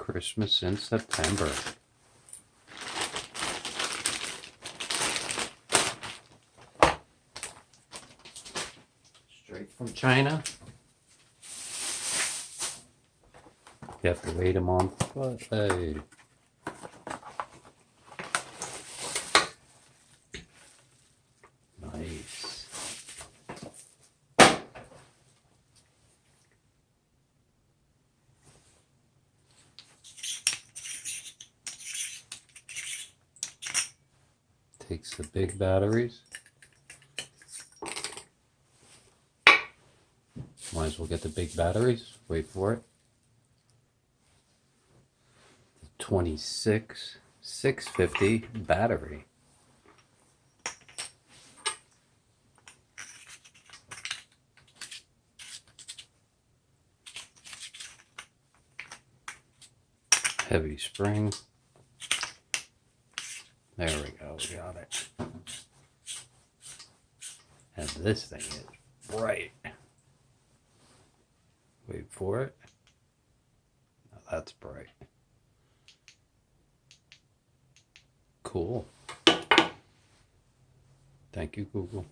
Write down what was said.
Christmas in September. Straight from China. You have to wait a month, but hey. Nice. Takes the big batteries. Might as well get the big batteries. Wait for it. 26,650 battery. Heavy spring. There we go, we got it. And this thing is bright. Wait for it. Now that's bright. Cool. Thank you, Google.